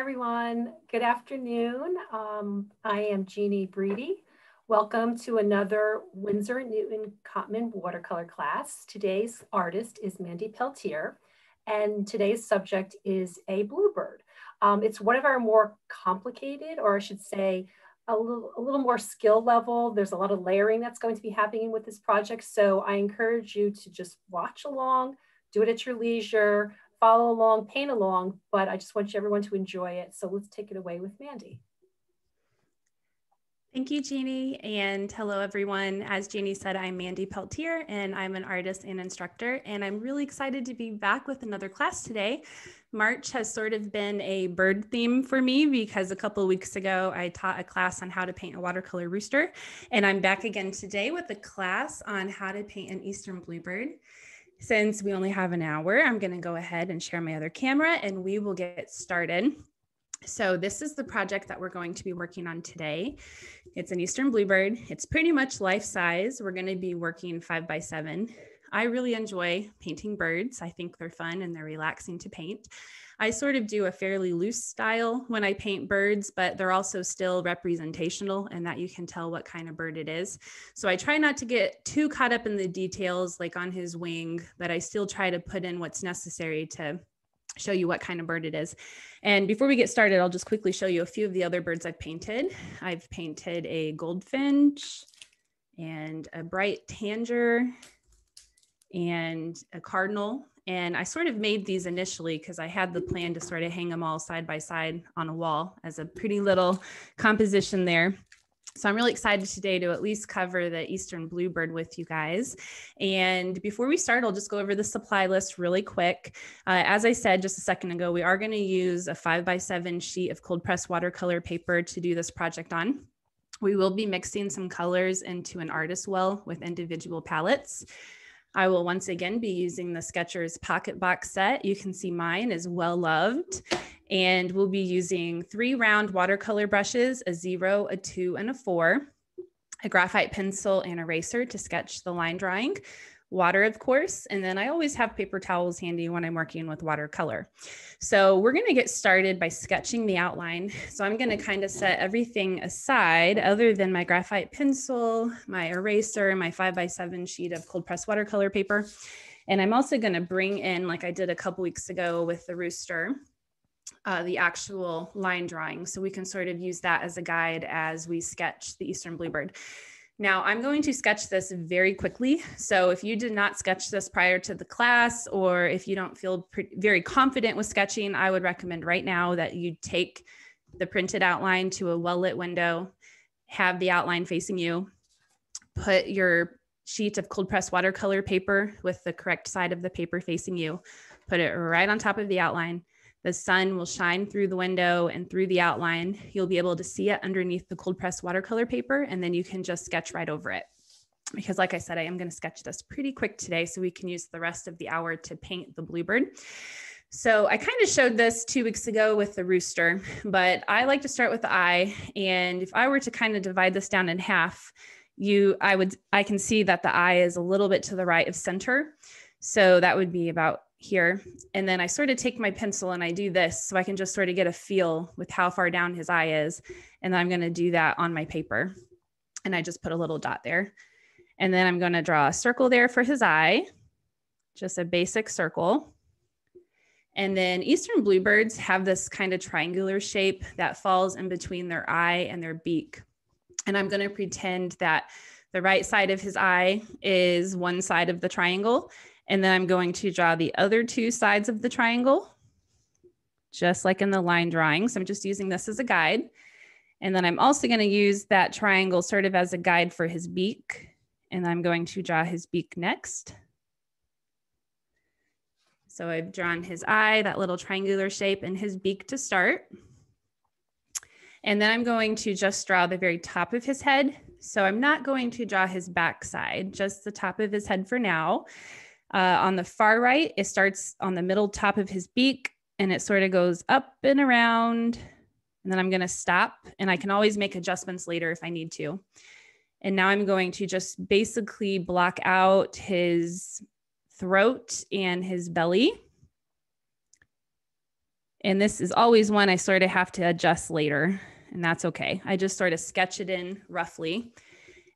everyone. Good afternoon. I am Jeannie Breedy. Welcome to another Winsor Newton Cotman watercolor class. Today's artist is Mandy Peltier, and today's subject is a bluebird. It's one of our more complicated, or I should say, a little more skill level. There's a lot of layering that's going to be happening with this project. So I encourage you to just watch along, do it at your leisure, follow along, paint along, but I just want everyone to enjoy it. So let's take it away with Mandy. Thank you, Jeannie, and hello, everyone. As Jeannie said, I'm Mandy Peltier, and I'm an artist and instructor, and I'm really excited to be back with another class today. March has sort of been a bird theme for me because a couple of weeks ago, I taught a class on how to paint a watercolor rooster, and I'm back again today with a class on how to paint an eastern bluebird. Since we only have an hour, I'm going to go ahead and share my other camera and we will get started. So this is the project that we're going to be working on today. It's an eastern bluebird. It's pretty much life size. We're going to be working 5x7. I really enjoy painting birds. I think they're fun and they're relaxing to paint. I sort of do a fairly loose style when I paint birds, but they're also still representational and that you can tell what kind of bird it is. So I try not to get too caught up in the details like on his wing, but I still try to put in what's necessary to show you what kind of bird it is. And before we get started, I'll just quickly show you a few of the other birds I've painted. I've painted a goldfinch and a bright tanager and a cardinal. And I sort of made these initially because I had the plan to sort of hang them all side by side on a wall as a pretty little composition there. So I'm really excited today to at least cover the eastern bluebird with you guys. And before we start, I'll just go over the supply list really quick. As I said just a second ago, we are going to use a 5x7 sheet of cold press watercolor paper to do this project on. We will be mixing some colors into an artist well with individual palettes. I will once again be using the Skechers Pocket Box set. You can see mine is well loved. And we'll be using 3 round watercolor brushes, a 0, a 2, and a 4, a graphite pencil and eraser to sketch the line drawing, water, of course, and then I always have paper towels handy when I'm working with watercolor. So we're going to get started by sketching the outline. So I'm going to kind of set everything aside other than my graphite pencil, my eraser, my 5x7 sheet of cold press watercolor paper. And I'm also going to bring in, like I did a couple weeks ago with the rooster, the actual line drawing. So we can sort of use that as a guide as we sketch the eastern bluebird. Now I'm going to sketch this very quickly. So if you did not sketch this prior to the class, or if you don't feel very confident with sketching, I would recommend right now that you take the printed outline to a well-lit window, have the outline facing you, put your sheet of cold press watercolor paper with the correct side of the paper facing you, put it right on top of the outline. The sun will shine through the window and through the outline. You'll be able to see it underneath the cold press watercolor paper, and then you can just sketch right over it. Because like I said, I am going to sketch this pretty quick today so we can use the rest of the hour to paint the bluebird. So I kind of showed this 2 weeks ago with the rooster, but I like to start with the eye. And if I were to kind of divide this down in half, I can see that the eye is a little bit to the right of center. So that would be about here. And then I sort of take my pencil and I do this so I can just sort of get a feel with how far down his eye is. And then I'm going to do that on my paper. And I just put a little dot there. And then I'm going to draw a circle there for his eye, just a basic circle. And then eastern bluebirds have this kind of triangular shape that falls in between their eye and their beak. And I'm going to pretend that the right side of his eye is one side of the triangle. And then I'm going to draw the other 2 sides of the triangle, just like in the line drawing. So I'm just using this as a guide. And then I'm also going to use that triangle sort of as a guide for his beak. And I'm going to draw his beak next. So I've drawn his eye, that little triangular shape, and his beak to start. And then I'm going to just draw the very top of his head. So I'm not going to draw his back side, just the top of his head for now. On the far right, it starts on the middle top of his beak and it sort of goes up and around. And then I'm going to stop, and I can always make adjustments later if I need to. And now I'm going to just basically block out his throat and his belly. And this is always one I sort of have to adjust later, and that's okay. I just sort of sketch it in roughly.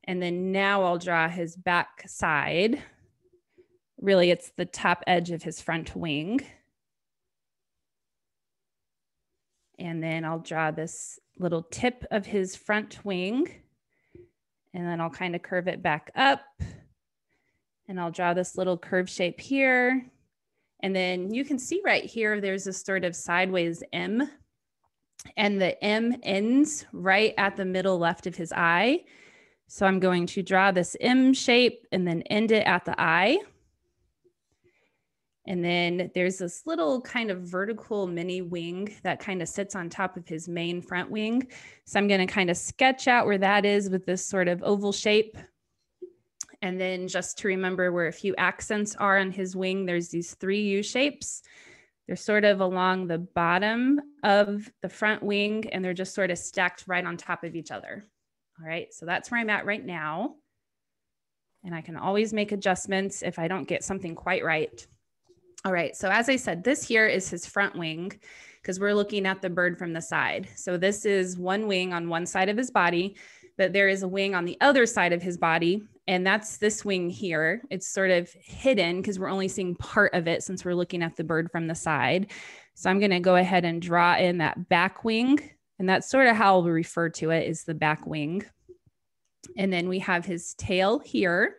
And then now I'll draw his back side. Really, it's the top edge of his front wing. And then I'll draw this little tip of his front wing. And then I'll kind of curve it back up. And I'll draw this little curve shape here. And then you can see right here, there's this sort of sideways M. And the M ends right at the middle left of his eye. So I'm going to draw this M shape and then end it at the eye. And then there's this little kind of vertical mini wing that kind of sits on top of his main front wing. So I'm going to kind of sketch out where that is with this sort of oval shape. And then just to remember where a few accents are on his wing, there's these 3 U shapes. They're sort of along the bottom of the front wing, and they're just sort of stacked right on top of each other. All right, so that's where I'm at right now. And I can always make adjustments if I don't get something quite right. All right, so as I said, this here is his front wing because we're looking at the bird from the side. So this is one wing on one side of his body, but there is a wing on the other side of his body, and that's this wing here. It's sort of hidden because we're only seeing part of it since we're looking at the bird from the side. So I'm gonna go ahead and draw in that back wing, and that's sort of how we'll refer to it, is the back wing. And then we have his tail here.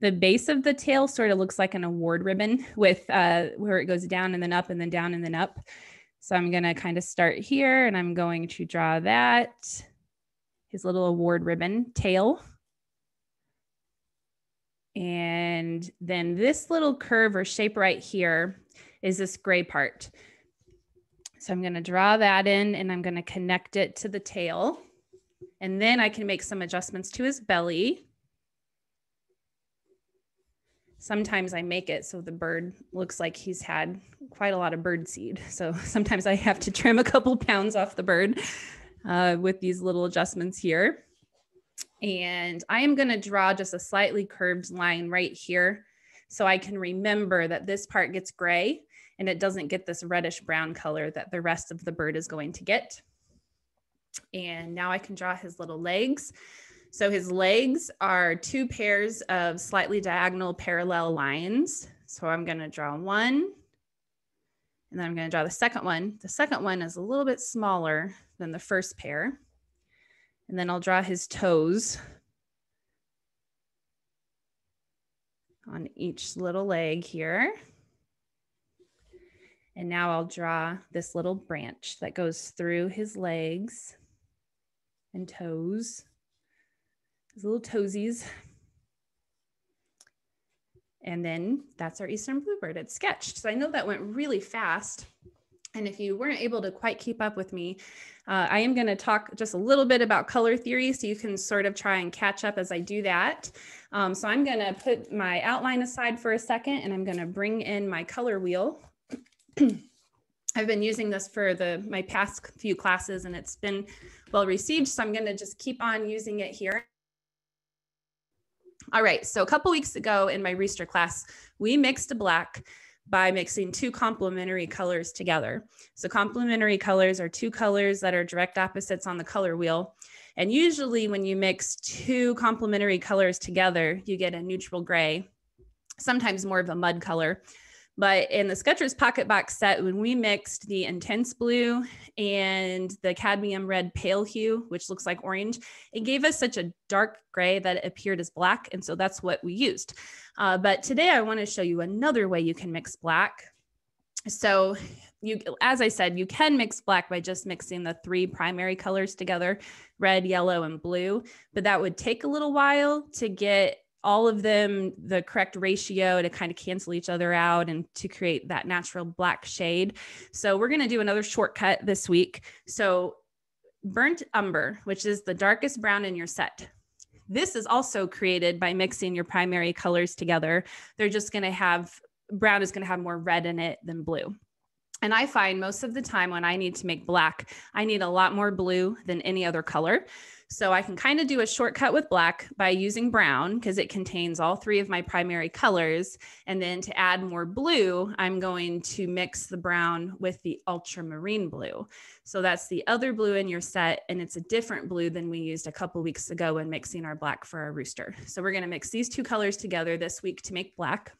The base of the tail sort of looks like an award ribbon with where it goes down and then up and then down and then up. So I'm gonna kind of start here, and I'm going to draw that, his little award ribbon tail. And then this little curve or shape right here is this gray part. So I'm gonna draw that in, and I'm gonna connect it to the tail. And then I can make some adjustments to his belly. Sometimes I make it so the bird looks like he's had quite a lot of bird seed. So sometimes I have to trim a couple pounds off the bird with these little adjustments here. And I am going to draw just a slightly curved line right here so I can remember that this part gets gray and it doesn't get this reddish brown color that the rest of the bird is going to get. And now I can draw his little legs. So his legs are 2 pairs of slightly diagonal parallel lines. So I'm going to draw one, and then I'm going to draw the second one. The second one is a little bit smaller than the first pair. And then I'll draw his toes on each little leg here. And now I'll draw this little branch that goes through his legs and toes. His little toesies. And then that's our Eastern Bluebird. It's sketched. So I know that went really fast. And if you weren't able to quite keep up with me, I am going to talk just a little bit about color theory so you can sort of try and catch up as I do that. So I'm going to put my outline aside for a second, and I'm going to bring in my color wheel. I've been using this for my past few classes, and it's been well received. So I'm going to just keep on using it here. All right, so a couple weeks ago in my Reister class, we mixed a black by mixing 2 complementary colors together. So complementary colors are 2 colors that are direct opposites on the color wheel. And usually when you mix 2 complementary colors together, you get a neutral gray, sometimes more of a mud color. But in the Sketchers Pocket Box set, when we mixed the intense blue and the cadmium red pale hue, which looks like orange, it gave us such a dark gray that it appeared as black. And so that's what we used. But today I want to show you another way you can mix black. So as I said, you can mix black by just mixing the 3 primary colors together, red, yellow, and blue. But that would take a little while to get all of them the correct ratio to kind of cancel each other out and to create that natural black shade. So we're going to do another shortcut this week. So burnt umber, which is the darkest brown in your set. This is also created by mixing your primary colors together. They're just going to have, brown is going to have more red in it than blue. And I find most of the time when I need to make black, I need a lot more blue than any other color. So I can kind of do a shortcut with black by using brown because it contains all three of my primary colors. And then to add more blue, I'm going to mix the brown with the ultramarine blue. So that's the other blue in your set, and it's a different blue than we used a couple weeks ago when mixing our black for our rooster. So we're going to mix these two colors together this week to make black.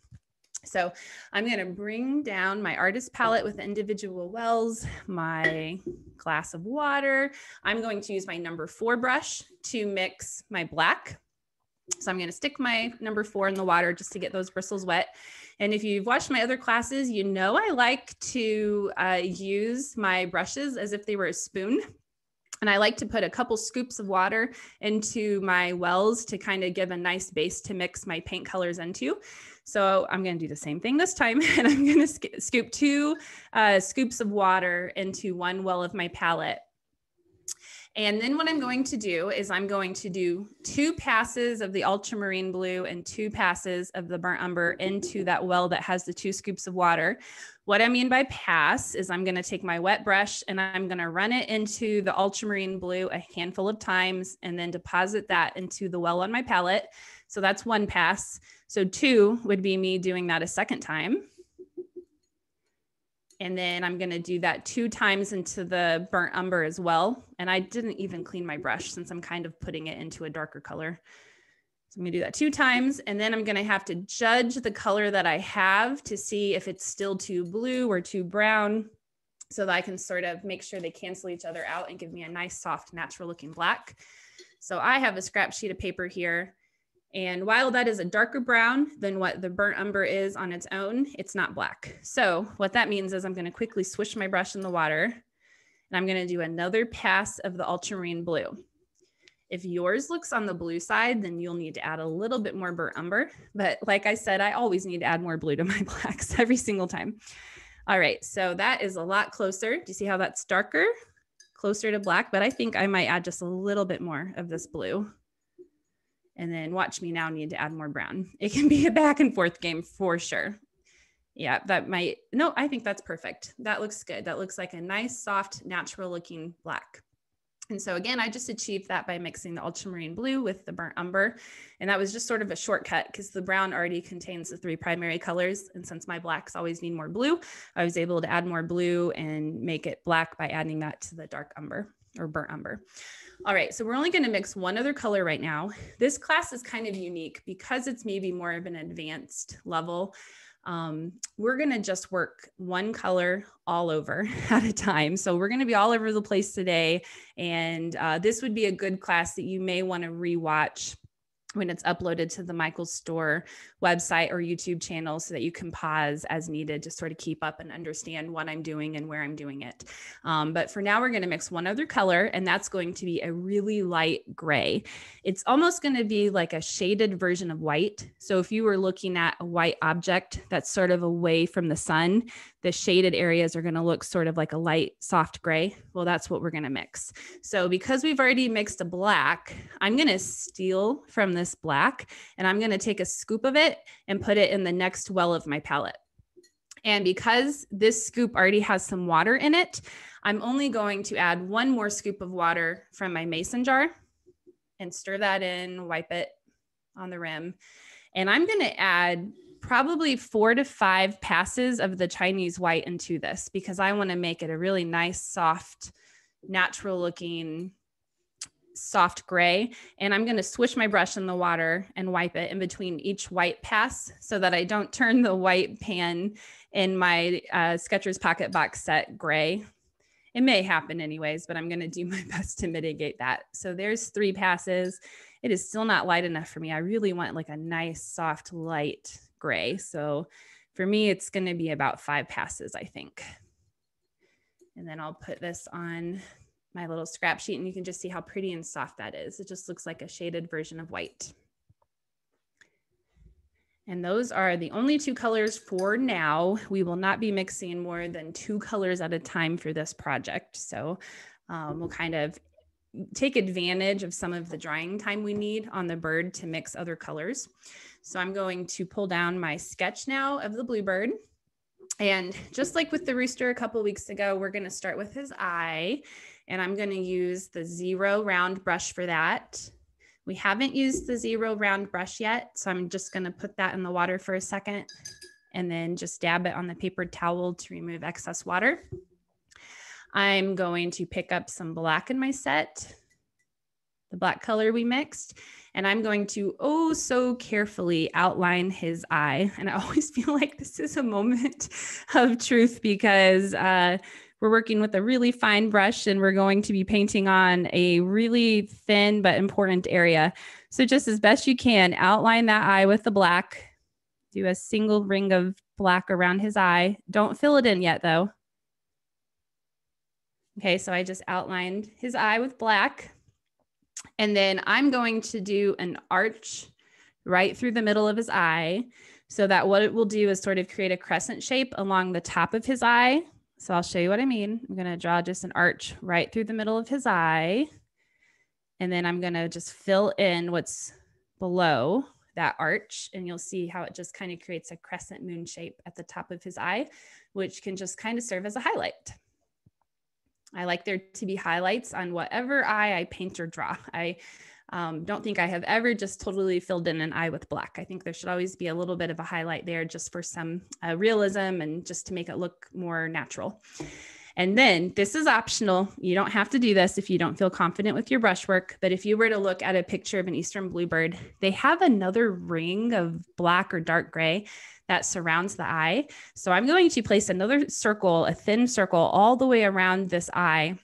So I'm going to bring down my artist palette with individual wells, my glass of water. I'm going to use my number 4 brush to mix my black. So I'm going to stick my number 4 in the water just to get those bristles wet. And if you've watched my other classes, you know I like to use my brushes as if they were a spoon. And I like to put a couple scoops of water into my wells to kind of give a nice base to mix my paint colors into. So I'm going to do the same thing this time, and I'm going to scoop 2 scoops of water into one well of my palette. And then what I'm going to do is I'm going to do 2 passes of the ultramarine blue and 2 passes of the burnt umber into that well that has the 2 scoops of water. What I mean by pass is I'm going to take my wet brush and I'm going to run it into the ultramarine blue a handful of times and then deposit that into the well on my palette. So that's 1 pass. So 2 would be me doing that a second time. And then I'm going to do that 2 times into the burnt umber as well. And I didn't even clean my brush since I'm kind of putting it into a darker color. So I'm going to do that 2 times. And then I'm going to have to judge the color that I have to see if it's still too blue or too brown, so that I can sort of make sure they cancel each other out and give me a nice, soft, natural looking black. So I have a scrap sheet of paper here. And while that is a darker brown than what the burnt umber is on its own, it's not black. So what that means is I'm going to quickly swish my brush in the water, and I'm going to do another pass of the ultramarine blue. If yours looks on the blue side, then you'll need to add a little bit more burnt umber. But like I said, I always need to add more blue to my blacks every single time. All right, so that is a lot closer. Do you see how that's darker? Closer to black, but I think I might add just a little bit more of this blue. And then watch me now need to add more brown. It can be a back and forth game for sure. Yeah, that might, no, I think that's perfect. That looks good. That looks like a nice, soft, natural looking black. And so again, I just achieved that by mixing the ultramarine blue with the burnt umber. And that was just sort of a shortcut because the brown already contains the 3 primary colors. And since my blacks always need more blue, I was able to add more blue and make it black by adding that to the dark umber or burnt umber. All right, so we're only going to mix one other color right now. This class is kind of unique because it's maybe more of an advanced level. We're going to just work one color all over at a time. So we're going to be all over the place today. And this would be a good class that you may want to rewatch when it's uploaded to the Michaels Store website or YouTube channel so that you can pause as needed to sort of keep up and understand what I'm doing and where I'm doing it. But for now, we're going to mix one other color, and that's going to be a really light gray. It's almost going to be like a shaded version of white. So if you were looking at a white object that's sort of away from the sun, the shaded areas are going to look sort of like a light, soft gray. Well, that's what we're going to mix. So because we've already mixed a black, I'm going to steal from this black, and I'm going to take a scoop of it and put it in the next well of my palette. And because this scoop already has some water in it, I'm only going to add 1 more scoop of water from my mason jar and stir that in, wipe it on the rim. And I'm going to add probably 4 to 5 passes of the Chinese white into this because I want to make it a really nice, soft, natural looking, soft gray. And I'm going to swish my brush in the water and wipe it in between each white pass so that I don't turn the white pan in my Skechers Pocket Box set gray. It may happen anyways, but I'm going to do my best to mitigate that. So there's 3 passes. It is still not light enough for me. I really want like a nice, soft, light gray. So for me, it's going to be about 5 passes, I think. And then I'll put this on my little scrap sheet, and you can just see how pretty and soft that is. It just looks like a shaded version of white. And those are the only 2 colors for now. We will not be mixing more than 2 colors at a time for this project. So we'll kind of take advantage of some of the drying time we need on the bird to mix other colors. So I'm going to pull down my sketch now of the Bluebird. And just like with the rooster a couple weeks ago, we're going to start with his eye, and I'm going to use the 0 round brush for that. We haven't used the 0 round brush yet, so I'm just going to put that in the water for a second and then just dab it on the paper towel to remove excess water. I'm going to pick up some black in my set, the black color we mixed, and I'm going to so carefully outline his eye. And I always feel like this is a moment of truth because we're working with a really fine brush and we're going to be painting on a really thin but important area. So just as best you can, outline that eye with the black. Do a single ring of black around his eye. Don't fill it in yet though. Okay, so I just outlined his eye with black. And then I'm going to do an arch right through the middle of his eye so that what it will do is sort of create a crescent shape along the top of his eye. So I'll show you what I mean. I'm going to draw just an arch right through the middle of his eye. And then I'm going to just fill in what's below that arch. And you'll see how it just kind of creates a crescent moon shape at the top of his eye, which can just kind of serve as a highlight. I like there to be highlights on whatever eye I paint or draw. I don't think I have ever just totally filled in an eye with black. I think there should always be a little bit of a highlight there just for some realism and just to make it look more natural. And then this is optional. You don't have to do this if you don't feel confident with your brushwork. But if you were to look at a picture of an eastern bluebird, they have another ring of black or dark gray that surrounds the eye. So I'm going to place another circle, a thin circle all the way around this eye,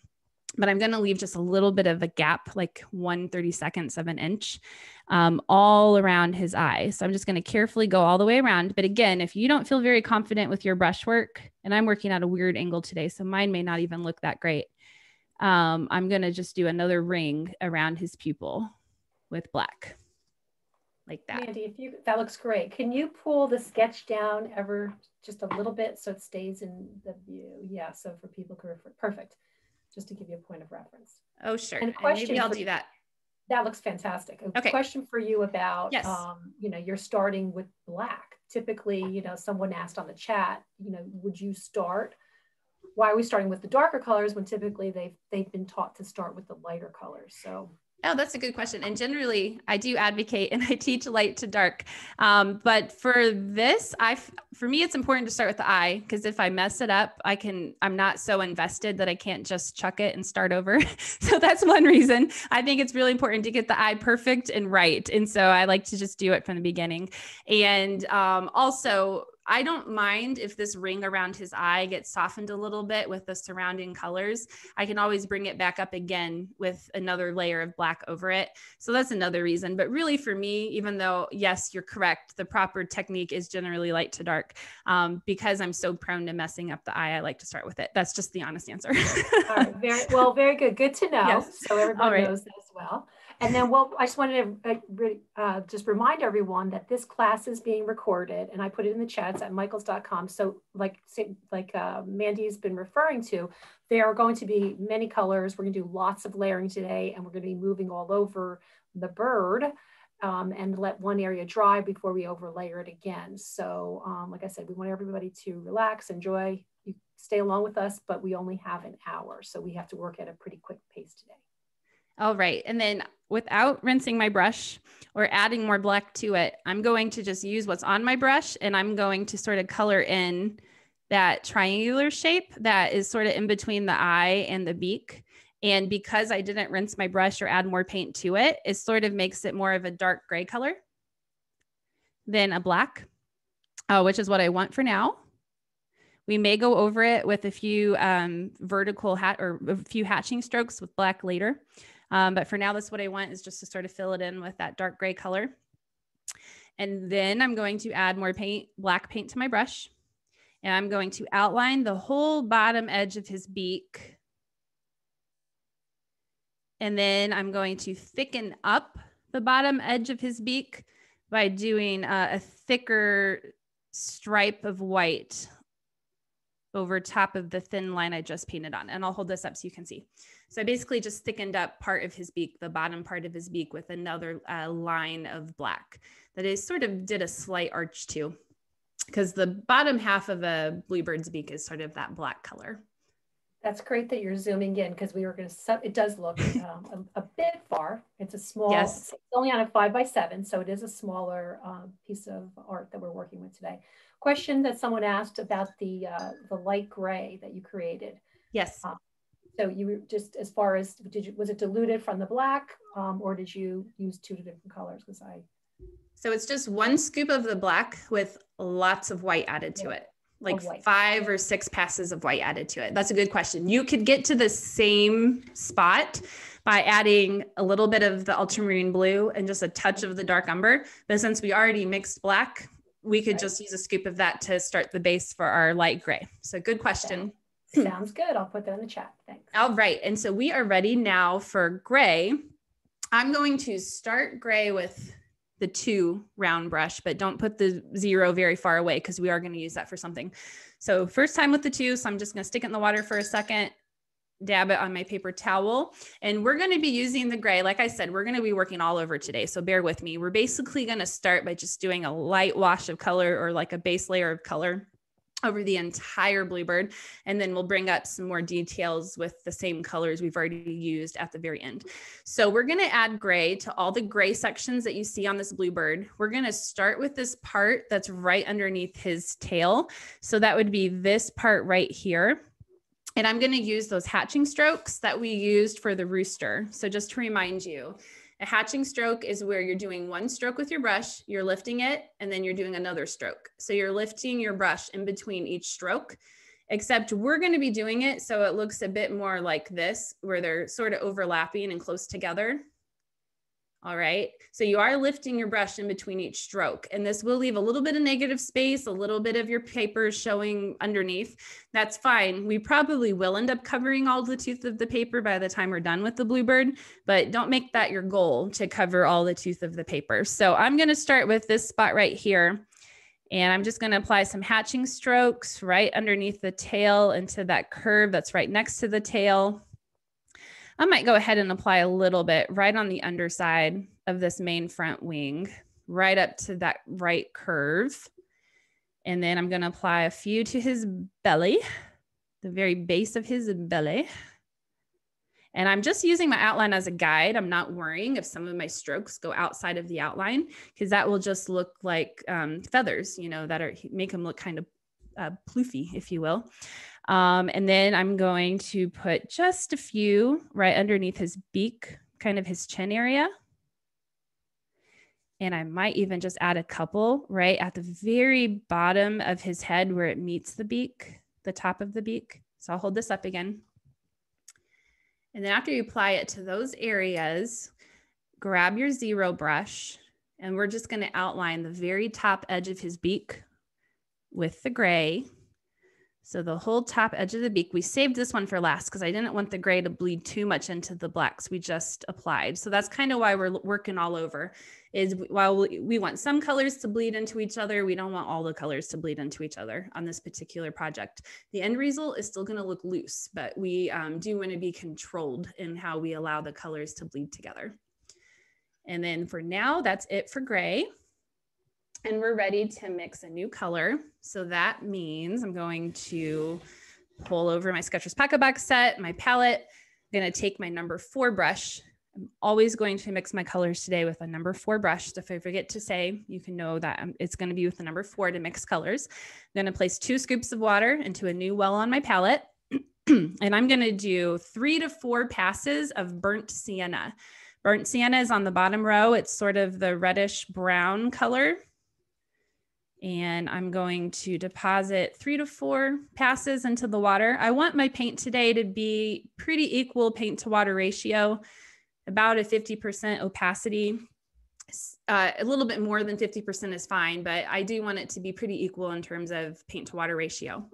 but I'm going to leave just a little bit of a gap, like 1/32 of an inch, all around his eye. So I'm just going to carefully go all the way around. But again, if you don't feel very confident with your brushwork, and I'm working at a weird angle today, so mine may not even look that great. I'm going to just do another ring around his pupil with black. Like that. Mandy, that looks great. Can you pull the sketch down ever just a little bit so it stays in the view? Yeah, so for people can refer. Perfect. Just to give you a point of reference. Oh, sure. And maybe I'll do that. That looks fantastic. Okay. Question for you about, yes. You're starting with black. Typically, someone asked on the chat, would you start? Why are we starting with the darker colors when typically they've been taught to start with the lighter colors? So. Oh, that's a good question. And generally I do advocate and I teach light to dark. But for this, for me, it's important to start with the eye because if I mess it up, I'm not so invested that I can't just chuck it and start over. So that's one reason. I think it's really important to get the eye perfect and right. And so I like to just do it from the beginning. And also, I don't mind if this ring around his eye gets softened a little bit with the surrounding colors. I can always bring it back up again with another layer of black over it. So that's another reason. But really for me, even though, yes, you're correct, the proper technique is generally light to dark. Because I'm so prone to messing up the eye, I like to start with it. That's just the honest answer. All right, very good. Good to know. Yes. So everybody knows that as well. And then, I just wanted to just remind everyone that this class is being recorded, and I put it in the chats at michaels.com. So like Mandy's been referring to, there are going to be many colors. We're going to do lots of layering today, and we're going to be moving all over the bird and let one area dry before we overlayer it again. So like I said, we want everybody to relax, enjoy. You stay along with us, but we only have an hour, so we have to work at a pretty quick pace today. All right. And then without rinsing my brush or adding more black to it, I'm going to just use what's on my brush and I'm going to sort of color in that triangular shape that is sort of in between the eye and the beak. And because I didn't rinse my brush or add more paint to it, it sort of makes it more of a dark gray color than a black, which is what I want for now. We may go over it with a few vertical or a few hatching strokes with black later. But for now, that's what I want, is just to sort of fill it in with that dark gray color. And then I'm going to add more paint, black paint to my brush. And I'm going to outline the whole bottom edge of his beak. And then I'm going to thicken up the bottom edge of his beak by doing a thicker stripe of white over top of the thin line I just painted on. And I'll hold this up so you can see. So I basically just thickened up part of his beak, the bottom part of his beak, with another line of black that I sort of did a slight arch to. because the bottom half of a bluebird's beak is sort of that black color. That's great that you're zooming in because we were going to, it does look a bit far. It's a small, Yes. it's only on a 5x7. So it is a smaller piece of art that we're working with today. Question that someone asked about the light gray that you created. Yes. So you were just, as far as, was it diluted from the black or did you use two different colors? So it's just one scoop of the black with lots of white added to it. Like 5 or 6 passes of white added to it. That's a good question. You could get to the same spot by adding a little bit of the ultramarine blue and just a touch of the dark umber. But since we already mixed black, we could just use a scoop of that to start the base for our light gray. So good question. Sounds good. I'll put that in the chat. Thanks. All right. And so we are ready now for gray. I'm going to start gray with the 2 round brush, but don't put the 0 very far away because we are going to use that for something. So first time with the 2. So I'm just going to stick it in the water for a second, dab it on my paper towel. And we're going to be using the gray. Like I said, we're going to be working all over today. So bear with me. We're basically going to start by just doing a light wash of color or like a base layer of color over the entire bluebird. And then we'll bring up some more details with the same colors we've already used at the very end. So we're going to add gray to all the gray sections that you see on this bluebird. We're going to start with this part that's right underneath his tail. So that would be this part right here. And I'm going to use those hatching strokes that we used for the rooster. So just to remind you, a hatching stroke is where you're doing one stroke with your brush, you're lifting it, and then you're doing another stroke. So you're lifting your brush in between each stroke, except we're going to be doing it so it looks a bit more like this, where they're sort of overlapping and close together. All right. So you are lifting your brush in between each stroke, and this will leave a little bit of negative space, a little bit of your paper showing underneath. That's fine. We probably will end up covering all the tooth of the paper by the time we're done with the bluebird, but don't make that your goal to cover all the tooth of the paper. So I'm going to start with this spot right here, and I'm just going to apply some hatching strokes right underneath the tail into that curve that's right next to the tail. I might go ahead and apply a little bit right on the underside of this main front wing, right up to that right curve. And then I'm going to apply a few to his belly, the very base of his belly. And I'm just using my outline as a guide. I'm not worrying if some of my strokes go outside of the outline, because that will just look like feathers, you know, that make them look kind of ploofy, if you will. And then I'm going to put just a few right underneath his beak, kind of his chin area. And I might even just add a couple right at the very bottom of his head where it meets the beak, the top of the beak. So I'll hold this up again. And then after you apply it to those areas, grab your 0 brush, and we're just going to outline the very top edge of his beak with the gray. So the whole top edge of the beak, we saved this one for last because I didn't want the gray to bleed too much into the blacks we just applied. So that's kind of why we're working all over, is while we want some colors to bleed into each other, we don't want all the colors to bleed into each other on this particular project. The end result is still going to look loose, but we do want to be controlled in how we allow the colors to bleed together. And then for now, that's it for gray. And we're ready to mix a new color. So that means I'm going to pull over my Sketchers Pocket Box set, my palette. I'm going to take my number 4 brush. I'm always going to mix my colors today with a number 4 brush. So if I forget to say, you can know that it's going to be with the number 4 to mix colors. I'm going to place 2 scoops of water into a new well on my palette. And I'm going to do 3 to 4 passes of burnt sienna. Burnt sienna is on the bottom row. It's sort of the reddish brown color. And I'm going to deposit 3 to 4 passes into the water. I want my paint today to be pretty equal paint to water ratio, about a 50% opacity. A little bit more than 50% is fine, but I do want it to be pretty equal in terms of paint to water ratio.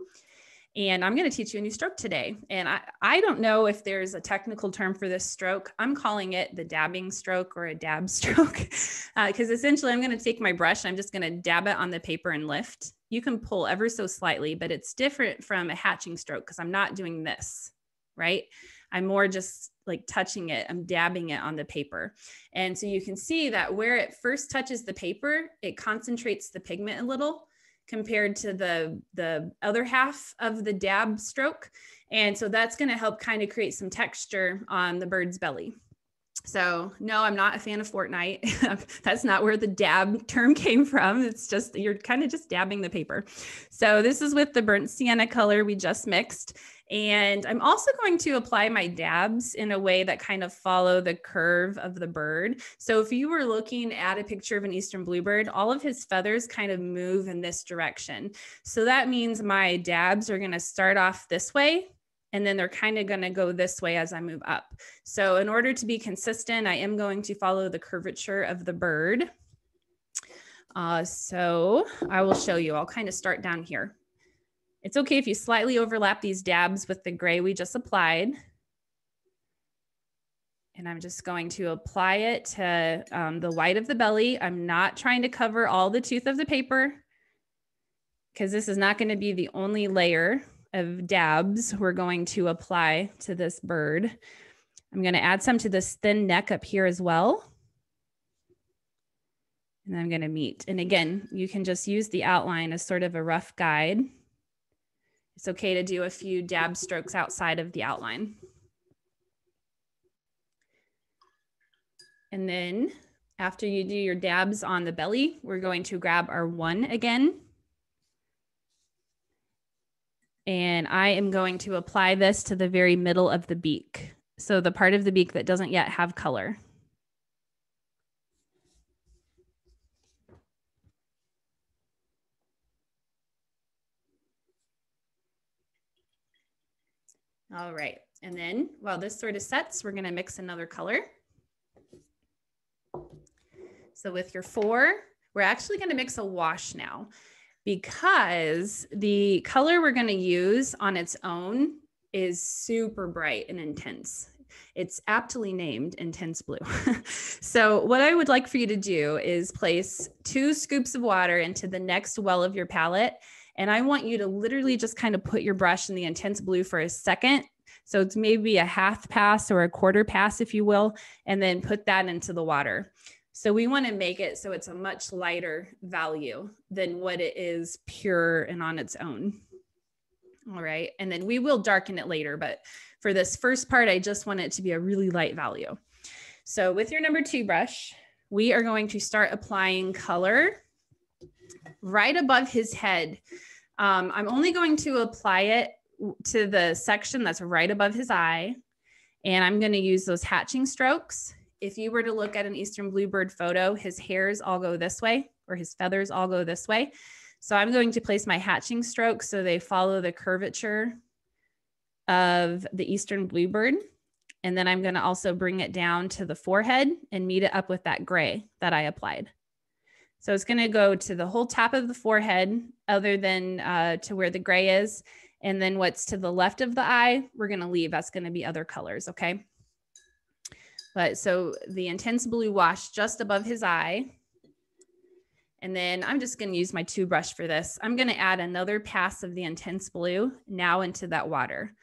And I'm going to teach you a new stroke today. And I don't know if there's a technical term for this stroke. I'm calling it the dabbing stroke or a dab stroke, because essentially I'm going to take my brush and I'm just going to dab it on the paper and lift. You can pull ever so slightly, but it's different from a hatching stroke because I'm not doing this, right? I'm more just like touching it. I'm dabbing it on the paper. And so you can see that where it first touches the paper, it concentrates the pigment a little. compared to the other half of the dab stroke. And so that's going to help kind of create some texture on the bird's belly. So no, I'm not a fan of Fortnite. That's not where the dab term came from. It's just, you're kind of just dabbing the paper. So this is with the burnt sienna color we just mixed. And I'm also going to apply my dabs in a way that kind of follow the curve of the bird. So if you were looking at a picture of an eastern bluebird, all of his feathers kind of move in this direction. So that means my dabs are going to start off this way, and then they're kind of going to go this way as I move up. So in order to be consistent, I am going to follow the curvature of the bird. So I will show you. I'll kind of start down here. It's okay if you slightly overlap these dabs with the gray we just applied. And I'm just going to apply it to the white of the belly. I'm not trying to cover all the tooth of the paper because this is not going to be the only layer of dabs we're going to apply to this bird. I'm going to add some to this thin neck up here as well. And then I'm going to meet. And again, you can just use the outline as sort of a rough guide. It's okay to do a few dab strokes outside of the outline. And then after you do your dabs on the belly, we're going to grab our 1 again. And I am going to apply this to the very middle of the beak. So the part of the beak that doesn't yet have color. All right, and then while this sort of sets, we're gonna mix another color. So with your 4, we're actually gonna mix a wash now, because the color we're going to use on its own is super bright and intense. It's aptly named Intense Blue. So what I would like for you to do is place 2 scoops of water into the next well of your palette. And I want you to literally just kind of put your brush in the Intense Blue for a second. So it's maybe a half pass or a quarter pass, if you will, and then put that into the water. So we want to make it so it's a much lighter value than what it is pure and on its own. All right. And then we will darken it later, but for this first part, I just want it to be a really light value. So with your number 2 brush, we are going to start applying color right above his head. I'm only going to apply it to the section that's right above his eye. And I'm going to use those hatching strokes. If you were to look at an eastern bluebird photo, his hairs all go this way, or his feathers all go this way. So I'm going to place my hatching strokes so they follow the curvature of the eastern bluebird. And then I'm going to also bring it down to the forehead and meet it up with that gray that I applied. So it's going to go to the whole top of the forehead, other than to where the gray is. And then what's to the left of the eye, we're going to leave. That's going to be other colors, okay? But so the Intense Blue wash just above his eye. And then I'm just going to use my 2 brush for this. I'm going to add another pass of the Intense Blue now into that water.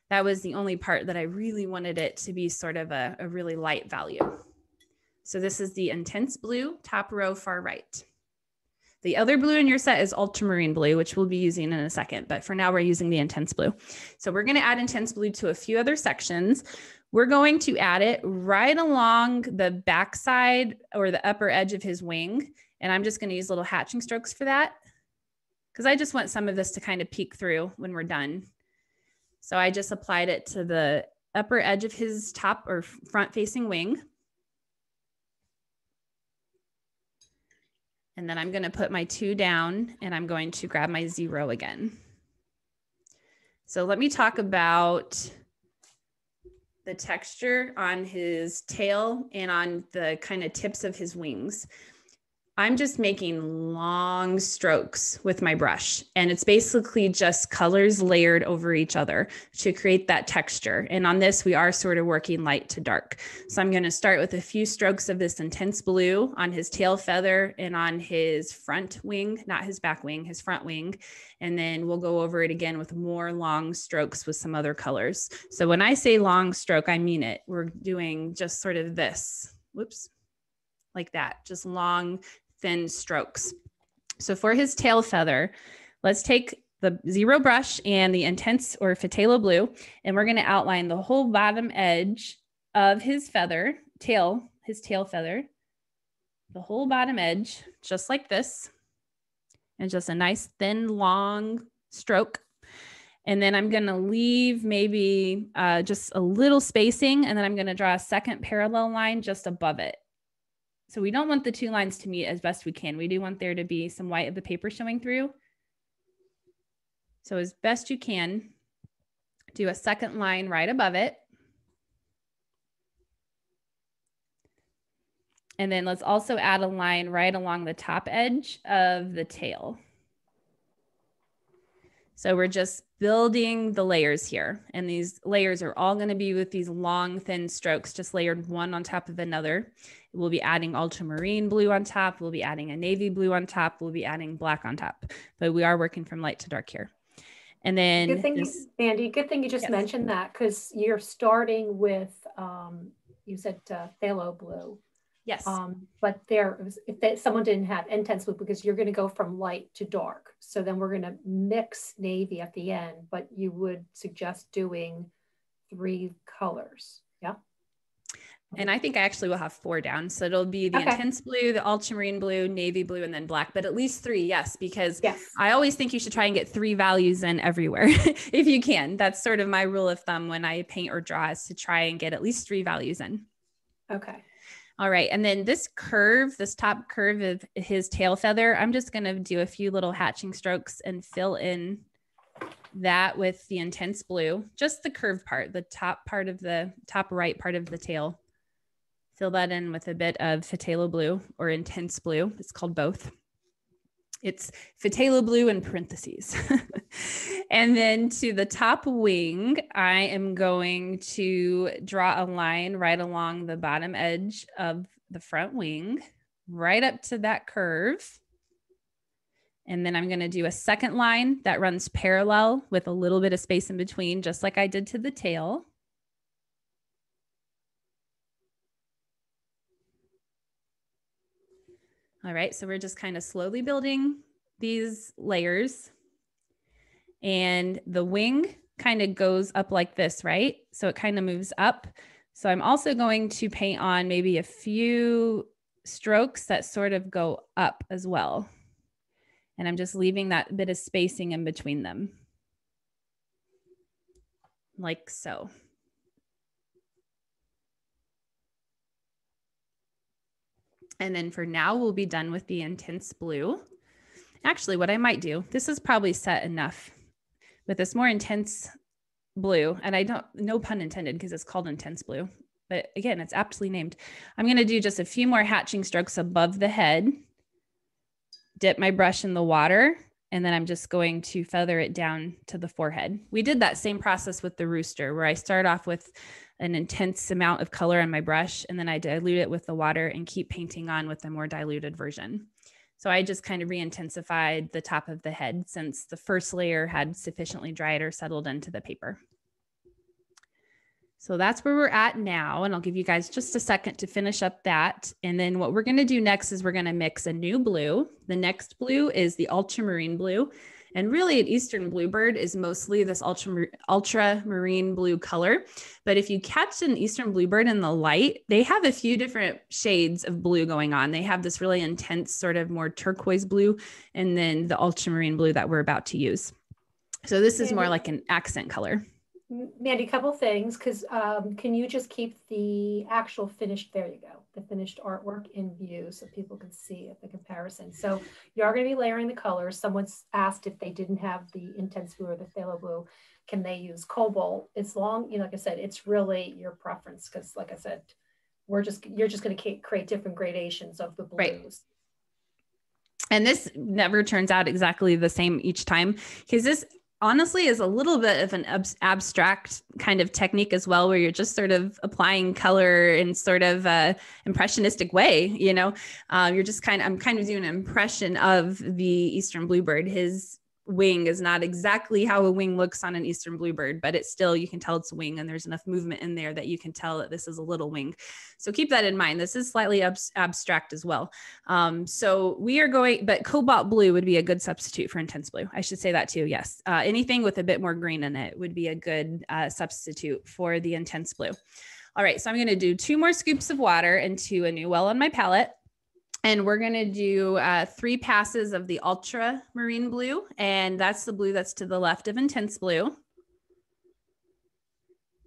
That was the only part that I really wanted it to be sort of a really light value. So this is the Intense Blue, top row, far right. The other blue in your set is Ultramarine blue, which we'll be using in a second, but for now we're using the Intense Blue. So we're going to add Intense Blue to a few other sections. We're going to add it right along the backside or the upper edge of his wing. And I'm just going to use little hatching strokes for that, because I just want some of this to kind of peek through when we're done. So I just applied it to the upper edge of his top or front facing wing. And then I'm going to put my 2 down and I'm going to grab my 0 again. So let me talk about the texture on his tail and on the kind of tips of his wings. I'm just making long strokes with my brush, and it's basically just colors layered over each other to create that texture. And on this, we are sort of working light to dark. So I'm going to start with a few strokes of this Intense Blue on his tail feather and on his front wing, not his back wing, his front wing. And then we'll go over it again with more long strokes with some other colors. So when I say long stroke, I mean it. We're doing just sort of this, whoops, like that, just long, thin strokes. So for his tail feather, let's take the zero brush and the intense or Phthalo blue, and we're going to outline the whole bottom edge of his feather, his tail feather, the whole bottom edge, just like this, and just a nice thin, long stroke. And then I'm going to leave maybe just a little spacing, and then I'm going to draw a second parallel line just above it. So we don't want the two lines to meet as best we can. We do want there to be some white of the paper showing through. So as best you can, do a second line right above it. And then let's also add a line right along the top edge of the tail. So we're just building the layers here. And these layers are all going to be with these long, thin strokes, just layered one on top of another. We'll be adding ultramarine blue on top. We'll be adding a navy blue on top. We'll be adding black on top. But we are working from light to dark here. And then good thing, Mandy, good thing you just mentioned that, because you're starting with, you said phthalo blue. Yes. But someone didn't have intense blue, because you're going to go from light to dark. So then we're going to mix navy at the end, but you would suggest doing 3 colors. Yeah. And I think I actually will have 4 down. So it'll be the intense blue, the ultramarine blue, navy blue, and then black, but at least 3. Yes. Because I always think you should try and get 3 values in everywhere if you can. That's sort of my rule of thumb when I paint or draw, is to try and get at least 3 values in. Okay. All right. And then this curve, this top curve of his tail feather, I'm just going to do a few little hatching strokes and fill in that with the intense blue, just the curved part, the top part of the top right part of the tail. Fill that in with a bit of Phthalo blue or intense blue. It's called both. It's Phthalo blue in parentheses. And then to the top wing, I am going to draw a line right along the bottom edge of the front wing, right up to that curve. And then I'm going to do a second line that runs parallel with a little bit of space in between, just like I did to the tail. All right, so we're just kind of slowly building these layers, and the wing kind of goes up like this, right? So it kind of moves up. So I'm also going to paint on maybe a few strokes that sort of go up as well. And I'm just leaving that bit of spacing in between them, like so. And then for now, we'll be done with the intense blue. Actually, what I might do, this is probably set enough with this more intense blue. And I don't, no pun intended, because it's called intense blue. But again, it's aptly named. I'm going to do just a few more hatching strokes above the head, dip my brush in the water, and then I'm just going to feather it down to the forehead. We did that same process with the rooster, where I start off with an intense amount of color on my brush, and then I dilute it with the water and keep painting on with a more diluted version. So I just kind of re-intensified the top of the head, since the first layer had sufficiently dried or settled into the paper. So that's where we're at now. And I'll give you guys just a second to finish up that. And then what we're going to do next is we're going to mix a new blue. The next blue is the ultramarine blue. And really an Eastern Bluebird is mostly this ultramarine blue color. But if you catch an Eastern Bluebird in the light, they have a few different shades of blue going on. They have this really intense sort of more turquoise blue, and then the ultramarine blue that we're about to use. So this is more like an accent color. Mandy, a couple things, because can you just keep the actual finished, there you go, the finished artwork in view so people can see it, the comparison. So you are going to be layering the colors. Someone's asked if they didn't have the intense blue or the phthalo blue, can they use cobalt? As long, you know, like I said, it's really your preference, because like I said, you're just going to create different gradations of the blues. Right. And this never turns out exactly the same each time, because this honestly is a little bit of an abstract kind of technique as well, where you're just sort of applying color in sort of a impressionistic way. You know, you're just I'm kind of doing an impression of the Eastern Bluebird. His wing is not exactly how a wing looks on an Eastern Bluebird, but it's still, you can tell it's a wing and there's enough movement in there that you can tell that this is a little wing. So keep that in mind. This is slightly abstract as well. So we are going, but cobalt blue would be a good substitute for intense blue. I should say that too. Yes. Anything with a bit more green in it would be a good substitute for the intense blue. All right. So I'm going to do 2 more scoops of water into a new well on my palette. And we're going to do 3 passes of the Ultramarine blue. And that's the blue that's to the left of intense blue.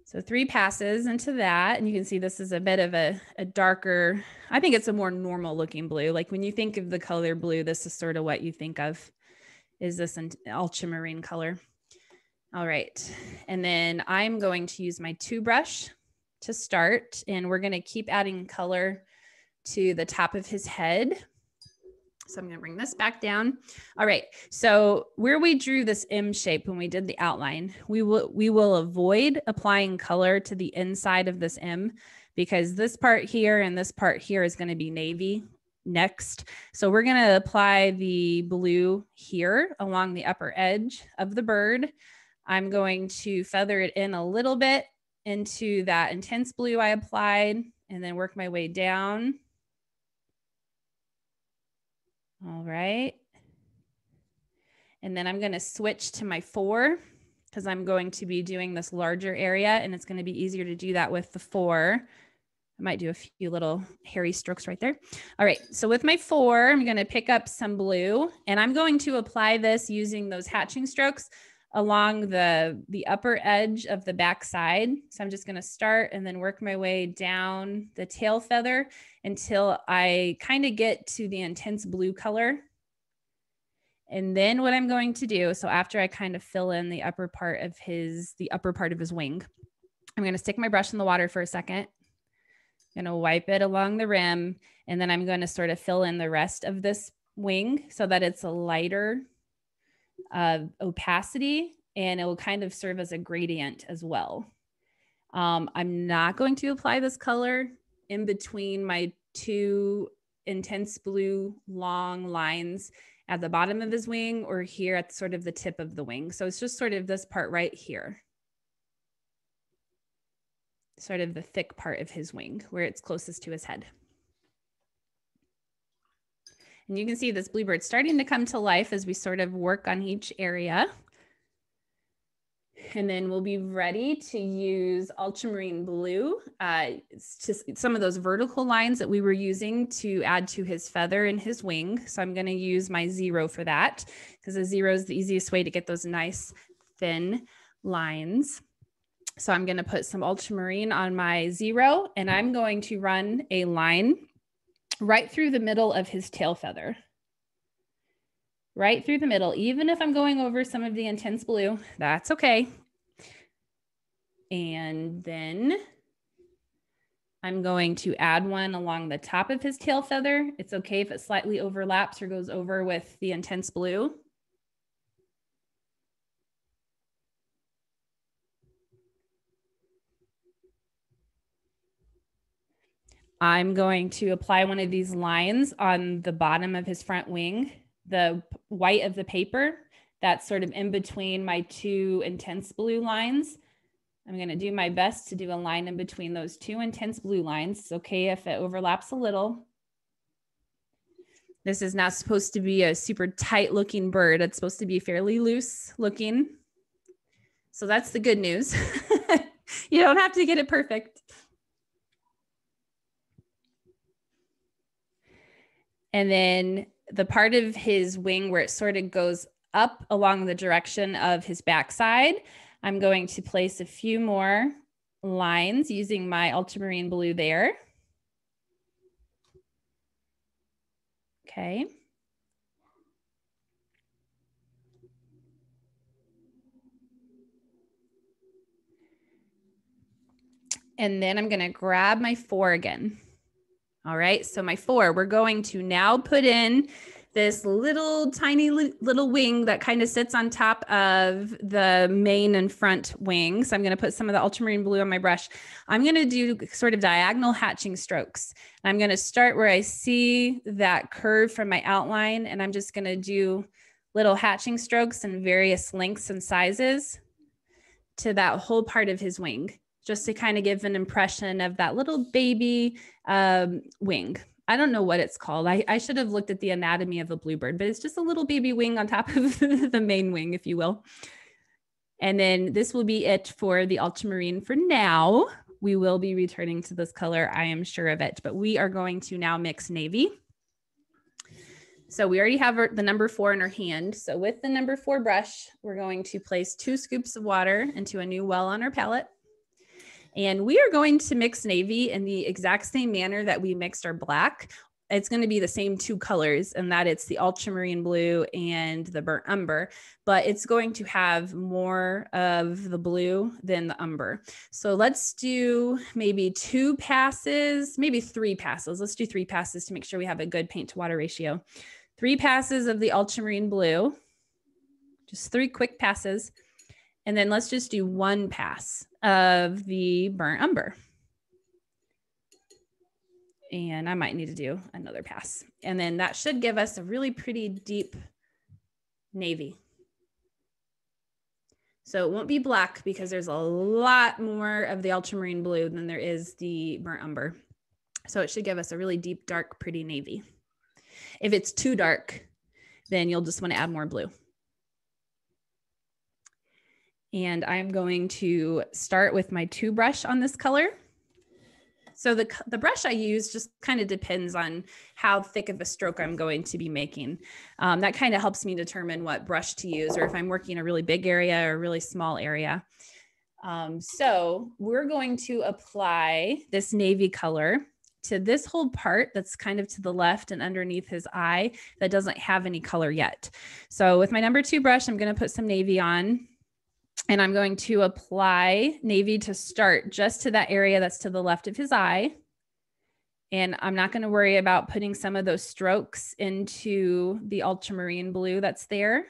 So 3 passes into that. And you can see this is a bit of a darker, I think it's a more normal looking blue. Like when you think of the color blue, this is sort of what you think of, is this an ultramarine color. All right. And then I'm going to use my 2 brush to start. And we're going to keep adding color to the top of his head. So I'm going to bring this back down. All right. So where we drew this M shape when we did the outline, we will avoid applying color to the inside of this M, because this part here and this part here is going to be navy next. So we're going to apply the blue here along the upper edge of the bird. I'm going to feather it in a little bit into that intense blue I applied, and then work my way down. All right. And then I'm going to switch to my 4 because I'm going to be doing this larger area, and it's going to be easier to do that with the 4. I might do a few little hairy strokes right there. All right. So with my 4, I'm going to pick up some blue, and I'm going to apply this using those hatching strokes along the upper edge of the back side. So I'm just going to start and then work my way down the tail feather until I kind of get to the intense blue color. And then what I'm going to do, so after I kind of fill in the upper part of his wing, I'm going to stick my brush in the water for a second. I'm going to wipe it along the rim, and then I'm going to sort of fill in the rest of this wing so that it's a lighter opacity, and it will kind of serve as a gradient as well. I'm not going to apply this color in between my 2 intense blue long lines at the bottom of his wing or here at sort of the tip of the wing. So it's just sort of this part right here, sort of the thick part of his wing where it's closest to his head. And you can see this bluebird starting to come to life as we sort of work on each area. And then we'll be ready to use ultramarine blue. It's just some of those vertical lines that we were using to add to his feather and his wing. So I'm going to use my 0 for that, because the 0 is the easiest way to get those nice thin lines. So I'm going to put some ultramarine on my 0, and I'm going to run a line right through the middle of his tail feather. Right through the middle. Even if I'm going over some of the intense blue, that's okay. And then I'm going to add one along the top of his tail feather. It's okay if it slightly overlaps or goes over with the intense blue. I'm going to apply one of these lines on the bottom of his front wing, the white of the paper that's sort of in between my 2 intense blue lines. I'm going to do my best to do a line in between those 2 intense blue lines. It's okay if it overlaps a little. This is not supposed to be a super tight looking bird. It's supposed to be fairly loose looking. So that's the good news. You don't have to get it perfect. And then the part of his wing where it sort of goes up along the direction of his backside, I'm going to place a few more lines using my ultramarine blue there. Okay. And then I'm going to grab my 4 again. All right, so my 4, we're going to now put in this little tiny little wing that kind of sits on top of the main and front wing. So I'm going to put some of the ultramarine blue on my brush. I'm going to do sort of diagonal hatching strokes. And I'm going to start where I see that curve from my outline, and I'm just going to do little hatching strokes in various lengths and sizes to that whole part of his wing, just to kind of give an impression of that little baby wing. I don't know what it's called. I should have looked at the anatomy of a bluebird, but it's just a little baby wing on top of the main wing, if you will. And then this will be it for the ultramarine for now. We will be returning to this color, I am sure of it, but we are going to now mix navy. So we already have the number 4 in our hand. So with the number 4 brush, we're going to place 2 scoops of water into a new well on our palette. And we are going to mix navy in the exact same manner that we mixed our black. It's going to be the same 2 colors, and that it's the ultramarine blue and the burnt umber, but it's going to have more of the blue than the umber. So let's do maybe 2 passes, maybe 3 passes. Let's do 3 passes to make sure we have a good paint to water ratio. 3 passes of the ultramarine blue, just 3 quick passes. And then let's just do 1 pass of the burnt umber. And I might need to do another pass. And then that should give us a really pretty deep navy. So it won't be black because there's a lot more of the ultramarine blue than there is the burnt umber. So it should give us a really deep, dark, pretty navy. If it's too dark, then you'll just want to add more blue. And I'm going to start with my 2 brush on this color. So the brush I use just kind of depends on how thick of a stroke I'm going to be making. That kind of helps me determine what brush to use, or if I'm working a really big area or a really small area. So we're going to apply this navy color to this whole part that's kind of to the left and underneath his eye that doesn't have any color yet. So with my number 2 brush, I'm going to put some navy on. And I'm going to apply navy to start just to that area that's to the left of his eye. And I'm not going to worry about putting some of those strokes into the ultramarine blue that's there.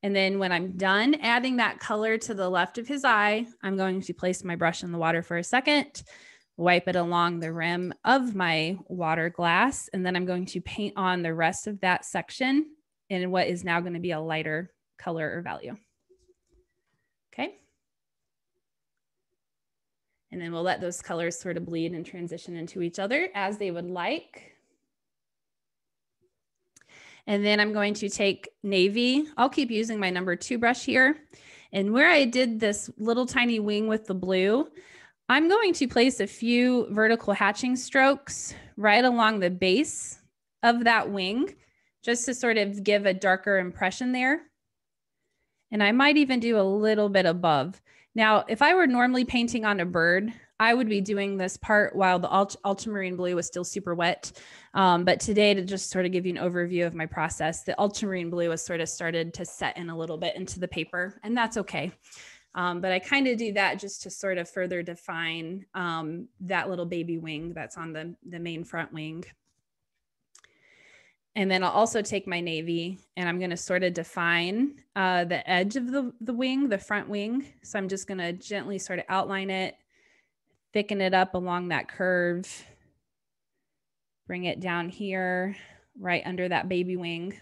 And then when I'm done adding that color to the left of his eye, I'm going to place my brush in the water for a second, wipe it along the rim of my water glass, and then I'm going to paint on the rest of that section in what is now going to be a lighter color or value. Okay. And then we'll let those colors sort of bleed and transition into each other as they would like. And then I'm going to take navy. I'll keep using my number 2 brush here. And where I did this little tiny wing with the blue, I'm going to place a few vertical hatching strokes right along the base of that wing, just to sort of give a darker impression there. And I might even do a little bit above. Now, if I were normally painting on a bird, I would be doing this part while the ultramarine blue was still super wet. But today, to just sort of give you an overview of my process, the ultramarine blue has sort of started to set in a little bit into the paper, and that's okay. But I kind of do that just to sort of further define that little baby wing that's on the main front wing. And then I'll also take my navy and I'm going to sort of define the edge of the wing, the front wing. So I'm just going to gently sort of outline it, thicken it up along that curve, bring it down here, right under that baby wing.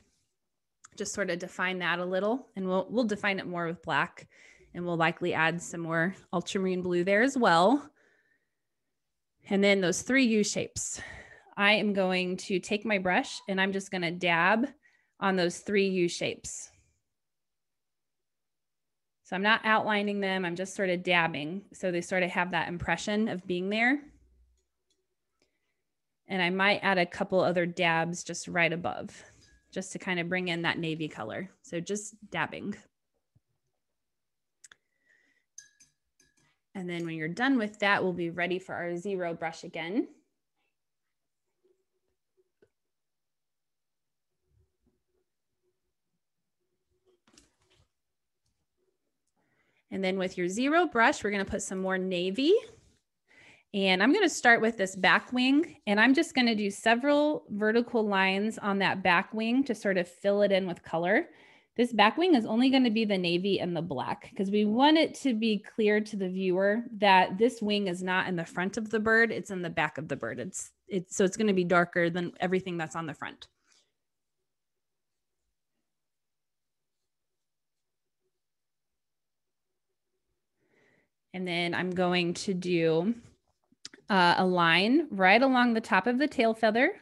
Just sort of define that a little, and we'll define it more with black, and we'll likely add some more ultramarine blue there as well. And then those 3 U shapes. I am going to take my brush and I'm just going to dab on those 3 U shapes. So I'm not outlining them, I'm just sort of dabbing. So they sort of have that impression of being there. And I might add a couple other dabs just right above, just to kind of bring in that navy color. So just dabbing. And then when you're done with that, we'll be ready for our 0 brush again. And then with your 0 brush, we're going to put some more navy. And I'm going to start with this back wing, and I'm just going to do several vertical lines on that back wing to sort of fill it in with color. This back wing is only going to be the navy and the black, because we want it to be clear to the viewer that this wing is not in the front of the bird, it's in the back of the bird. So it's going to be darker than everything that's on the front. And then I'm going to do a line right along the top of the tail feather.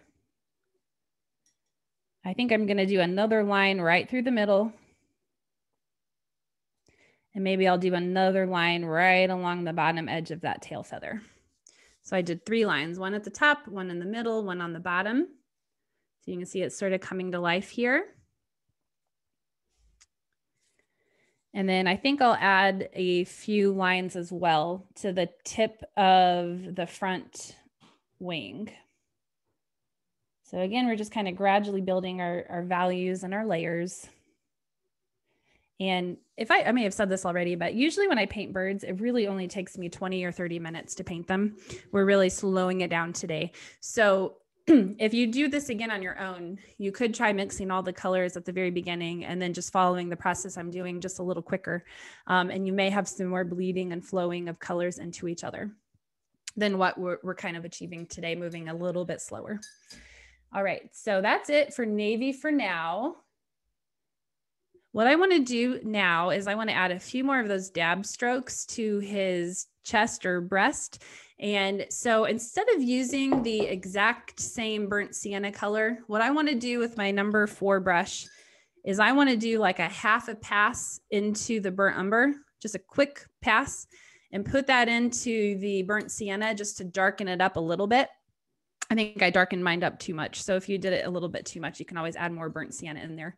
I think I'm going to do another line right through the middle. And maybe I'll do another line right along the bottom edge of that tail feather. So I did 3 lines, one at the top, one in the middle, one on the bottom. So you can see it's sort of coming to life here. And then I think I'll add a few lines as well to the tip of the front wing. So again, we're just kind of gradually building our values and our layers. And if I may have said this already, but usually when I paint birds, it really only takes me 20 or 30 minutes to paint them. We're really slowing it down today. So if you do this again on your own, you could try mixing all the colors at the very beginning and then just following the process I'm doing just a little quicker. And you may have some more bleeding and flowing of colors into each other than what we're kind of achieving today, moving a little bit slower. All right, so that's it for navy for now. What I want to do now is I want to add a few more of those dab strokes to his chest or breast. And so instead of using the exact same burnt sienna color, what I want to do with my number 4 brush is I want to do like a half a pass into the burnt umber, just a quick pass, and put that into the burnt sienna just to darken it up a little bit. I think I darkened mine up too much. So if you did it a little bit too much, you can always add more burnt sienna in there.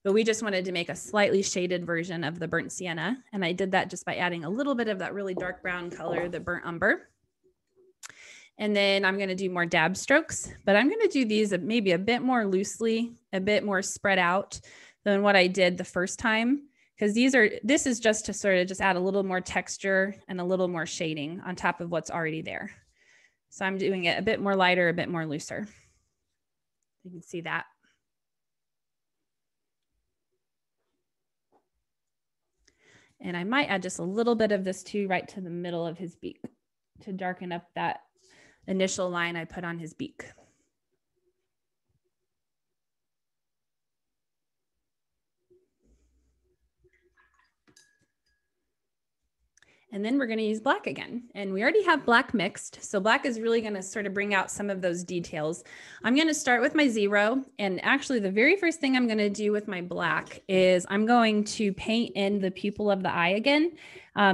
But we just wanted to make a slightly shaded version of the burnt sienna. And I did that just by adding a little bit of that really dark brown color, the burnt umber. And then I'm going to do more dab strokes, but I'm going to do these maybe a bit more loosely, a bit more spread out than what I did the first time. Because this is just to sort of just add a little more texture and a little more shading on top of what's already there. So I'm doing it a bit more lighter, a bit more looser. You can see that. And I might add just a little bit of this too, right to the middle of his beak to darken up that initial line I put on his beak. And then we're going to use black again. And we already have black mixed. So black is really going to sort of bring out some of those details. I'm going to start with my 0. And actually the very first thing I'm going to do with my black is I'm going to paint in the pupil of the eye again,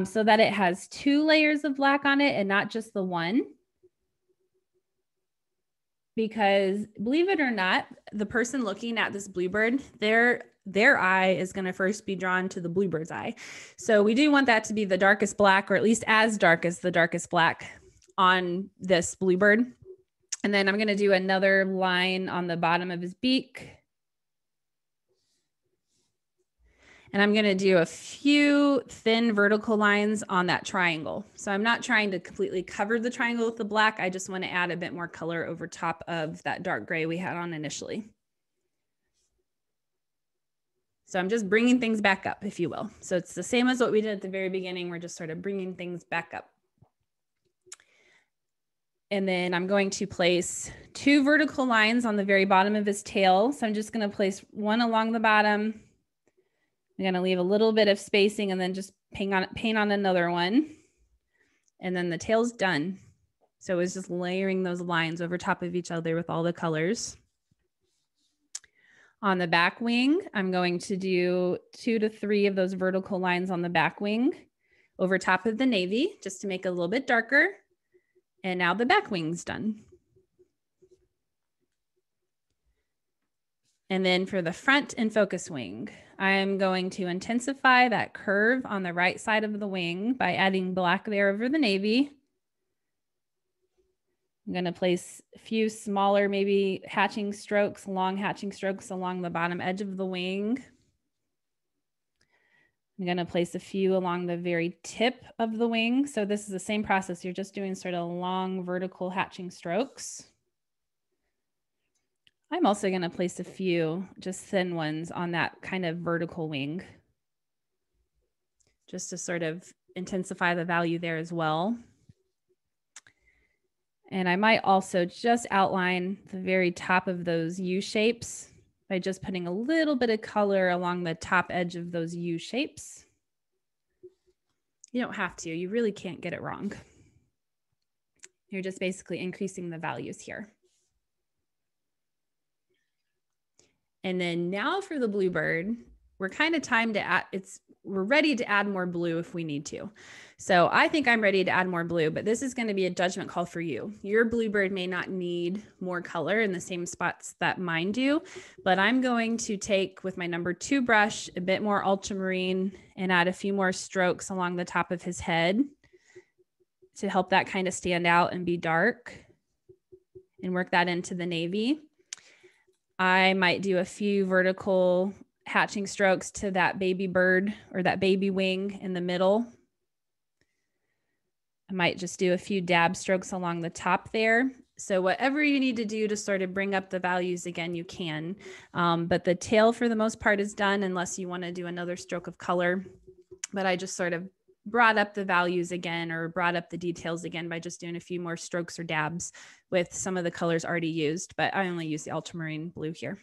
so that it has 2 layers of black on it and not just the one. Because believe it or not, the person looking at this bluebird, their eye is going to first be drawn to the bluebird's eye. So we do want that to be the darkest black, or at least as dark as the darkest black on this bluebird. And then I'm going to do another line on the bottom of his beak. And I'm going to do a few thin vertical lines on that triangle. So I'm not trying to completely cover the triangle with the black. I just want to add a bit more color over top of that dark gray we had on initially. So I'm just bringing things back up, if you will. So it's the same as what we did at the very beginning. We're just sort of bringing things back up. And then I'm going to place 2 vertical lines on the very bottom of his tail. So I'm just going to place one along the bottom. I'm going to leave a little bit of spacing and then just paint on another one. And then the tail's done. So it's just layering those lines over top of each other with all the colors. On the back wing, I'm going to do 2 to 3 of those vertical lines on the back wing over top of the navy, just to make it a little bit darker. And now the back wing's done. And then for the front and focus wing, I'm going to intensify that curve on the right side of the wing by adding black there over the navy. I'm going to place a few smaller, maybe hatching strokes, long hatching strokes along the bottom edge of the wing. I'm going to place a few along the very tip of the wing. So this is the same process. You're just doing sort of long vertical hatching strokes. I'm also going to place a few just thin ones on that kind of vertical wing, just to sort of intensify the value there as well. And I might also just outline the very top of those U shapes by just putting a little bit of color along the top edge of those U shapes. You don't have to, you really can't get it wrong. You're just basically increasing the values here. And then now for the Bluebird, we're kind of timed to add, we're ready to add more blue if we need to. So I think I'm ready to add more blue, but this is going to be a judgment call for you. Your Bluebird may not need more color in the same spots that mine do, but I'm going to take with my number 2 brush, a bit more ultramarine and add a few more strokes along the top of his head to help that kind of stand out and be dark and work that into the navy. I might do a few vertical hatching strokes to that baby bird or that baby wing in the middle. I might just do a few dab strokes along the top there. So whatever you need to do to sort of bring up the values again, you can. But the tail for the most part is done unless you want to do another stroke of color. But I just sort of brought up the values again or brought up the details again by just doing a few more strokes or dabs with some of the colors already used. But I only use the ultramarine blue here.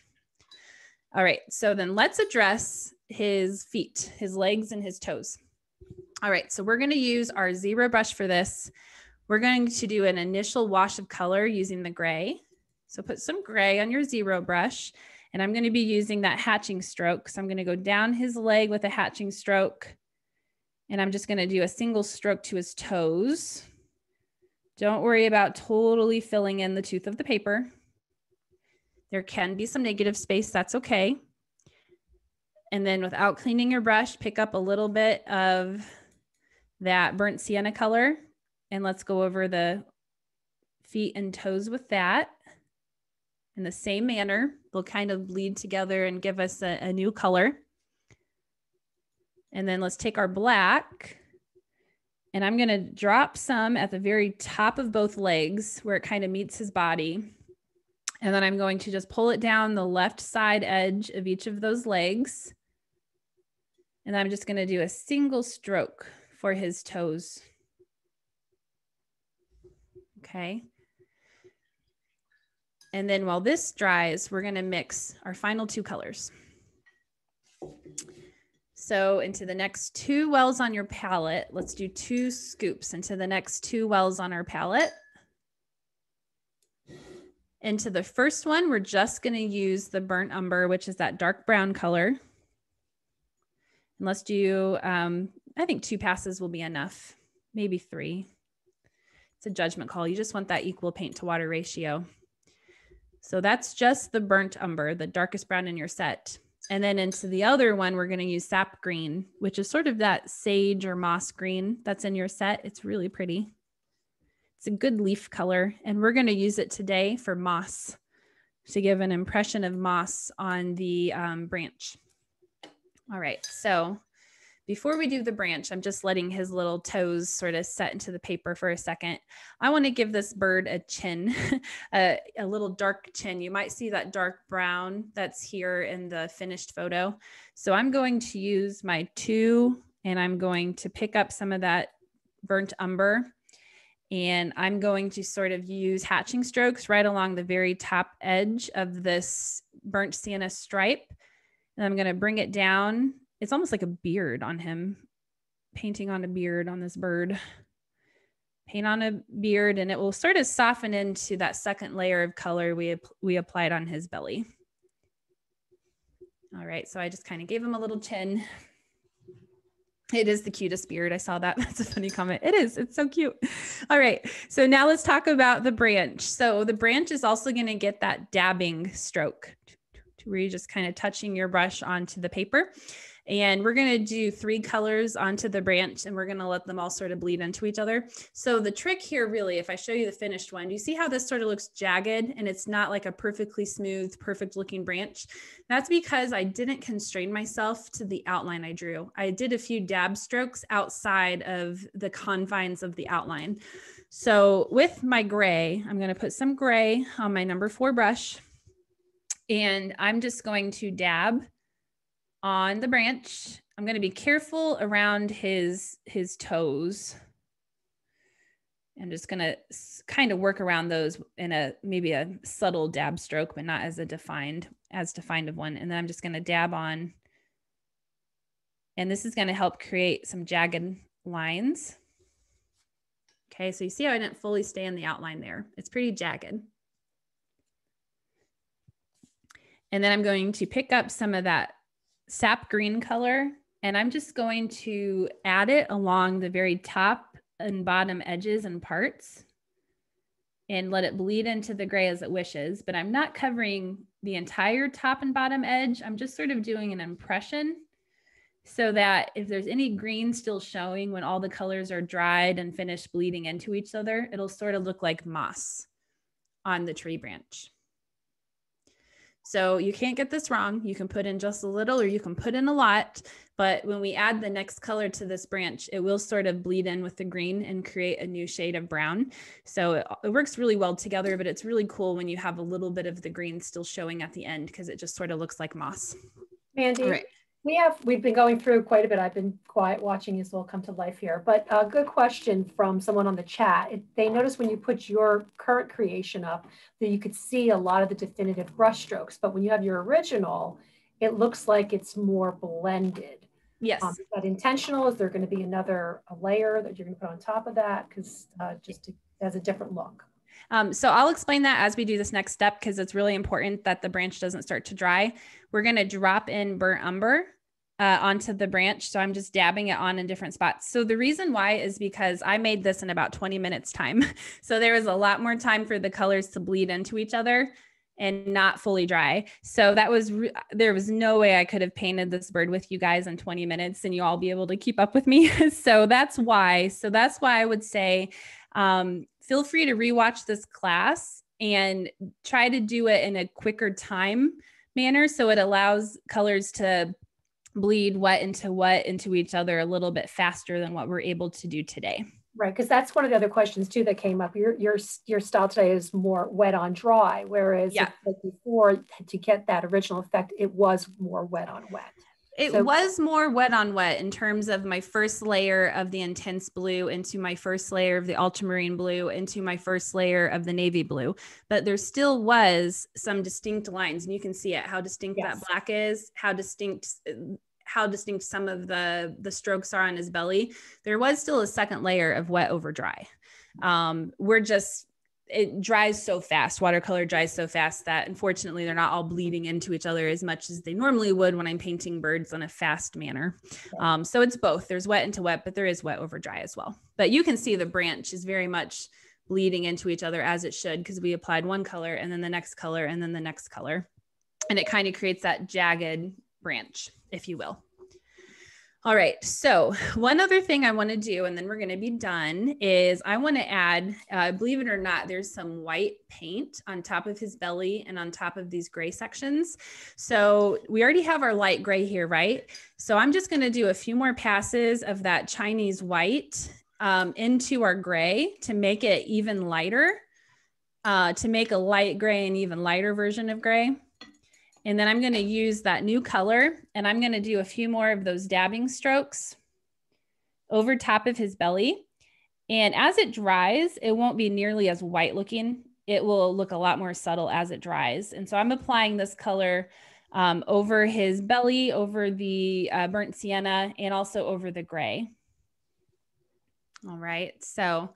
All right, so then let's address his feet, his legs and his toes. All right, so we're going to use our zero brush for this. We're going to do an initial wash of color using the gray. So put some gray on your zero brush, and I'm going to be using that hatching stroke. So I'm going to go down his leg with a hatching stroke, and I'm just going to do a single stroke to his toes. Don't worry about totally filling in the tooth of the paper. There can be some negative space, that's okay. And then without cleaning your brush, pick up a little bit of that burnt sienna color, and let's go over the feet and toes with that. In the same manner, they'll kind of bleed together and give us a new color. And then let's take our black, and I'm gonna drop some at the very top of both legs where it kind of meets his body. And then I'm going to just pull it down the left side edge of each of those legs. And I'm just gonna do a single stroke for his toes. Okay. And then while this dries, we're gonna mix our final 2 colors. So into the next 2 wells on your palette, let's do 2 scoops into the next 2 wells on our palette. Into the first one, we're just gonna use the burnt umber, which is that dark brown color. And let's do, I think 2 passes will be enough, maybe 3. It's a judgment call. You just want that equal paint to water ratio. So that's just the burnt umber, the darkest brown in your set. And then into the other one, we're gonna use Sap Green, which is sort of that sage or moss green that's in your set. It's really pretty. It's a good leaf color, and we're gonna use it today for moss to give an impression of moss on the branch. All right, so before we do the branch, I'm just letting his little toes sort of set into the paper for a second. I want to give this bird a chin, a little dark chin. You might see that dark brown that's here in the finished photo. So I'm going to use my 2, and I'm going to pick up some of that burnt umber, and I'm going to sort of use hatching strokes right along the very top edge of this burnt sienna stripe. And I'm going to bring it down. It's almost like a beard on him, painting on a beard on this bird. Paint on a beard, and it will sort of soften into that second layer of color we applied on his belly. All right, so I just kind of gave him a little chin. It is the cutest beard. I saw that. That's a funny comment. It is. It's so cute. All right, so now let's talk about the branch. So the branch is also going to get that dabbing stroke where you're just kind of touching your brush onto the paper. And we're going to do 3 colors onto the branch, and we're going to let them all sort of bleed into each other. So the trick here, really, if I show you the finished one, do you see how this sort of looks jagged and it's not like a perfectly smooth, perfect looking branch? That's because I didn't constrain myself to the outline I drew. I did a few dab strokes outside of the confines of the outline. So with my gray, I'm going to put some gray on my number 4 brush, and I'm just going to dab on the branch. I'm going to be careful around his toes. I'm just going to kind of work around those in maybe a subtle dab stroke, but not as defined of one. And then I'm just going to dab on, and this is going to help create some jagged lines. Okay, so you see how I didn't fully stay in the outline there. It's pretty jagged. And then I'm going to pick up some of that sap green color, and I'm just going to add it along the very top and bottom edges and parts and let it bleed into the gray as it wishes. But I'm not covering the entire top and bottom edge. I'm just sort of doing an impression so that if there's any green still showing when all the colors are dried and finished bleeding into each other, it'll sort of look like moss on the tree branch. So you can't get this wrong. You can put in just a little or you can put in a lot, but when we add the next color to this branch, it will sort of bleed in with the green and create a new shade of brown. So it works really well together, but it's really cool when you have a little bit of the green still showing at the end because it just sort of looks like moss. Mandy, right. We've been going through quite a bit. I've been quiet watching this all come to life here, but a good question from someone on the chat. They noticed when you put your current creation up that you could see a lot of the definitive brush strokes, but when you have your original, it looks like it's more blended. Yes. Is that intentional? Is there going to be another layer that you're going to put on top of that? Because it has a different look. So I'll explain that as we do this next step because it's really important that the branch doesn't start to dry. We're going to drop in burnt umber onto the branch. So I'm just dabbing it on in different spots. So the reason why is because I made this in about 20 minutes time. So there was a lot more time for the colors to bleed into each other and not fully dry. So that was, there was no way I could have painted this bird with you guys in 20 minutes and you all be able to keep up with me. So that's why I would say, feel free to rewatch this class and try to do it in a quicker time manner. So it allows colors to bleed wet into each other a little bit faster than what we're able to do today. Right, because that's one of the other questions too that came up. Your style today is more wet on dry, whereas like before, to get that original effect, it was more wet on wet. It was more wet on wet in terms of my first layer of the intense blue into my first layer of the ultramarine blue into my first layer of the navy blue. But there still was some distinct lines, and you can see it, how distinct that black is, how distinct some of the strokes are on his belly. There was still a second layer of wet over dry. It dries so fast. Watercolor dries so fast that unfortunately they're not all bleeding into each other as much as they normally would when I'm painting birds in a fast manner. So it's both. There's wet into wet, but there is wet over dry as well. But you can see the branch is very much bleeding into each other as it should, because we applied one color and then the next color and then the next color. And it kind of creates that jagged branch, if you will. All right, so one other thing I want to do, and then we're going to be done, is I want to add, believe it or not, there's some white paint on top of his belly and on top of these gray sections. So we already have our light gray here, right? So I'm just going to do a few more passes of that Chinese white into our gray to make it even lighter, to make a light gray and even lighter version of gray. And then I'm going to use that new color and I'm going to do a few more of those dabbing strokes over top of his belly. And as it dries, it won't be nearly as white looking. It will look a lot more subtle as it dries. And so I'm applying this color over his belly, over the burnt sienna, and also over the gray. All right. So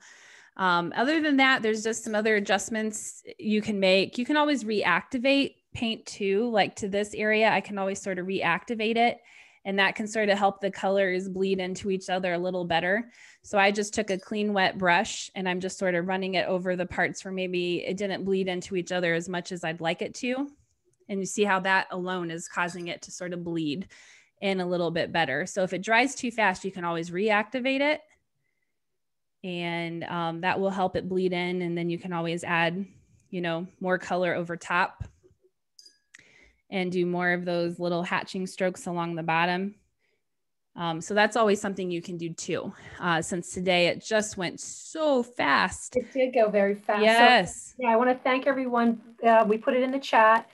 other than that, there's just some other adjustments you can make. You can always reactivate paint too, like to this area, I can always sort of reactivate it, and that can sort of help the colors bleed into each other a little better. So I just took a clean wet brush and I'm just sort of running it over the parts where maybe it didn't bleed into each other as much as I'd like it to. And you see how that alone is causing it to sort of bleed in a little bit better. So if it dries too fast, you can always reactivate it, and that will help it bleed in. And then you can always add, you know, more color over top and do more of those little hatching strokes along the bottom. So that's always something you can do too. Since today it just went so fast. It did go very fast. Yes. So, yeah, I want to thank everyone. We put it in the chat.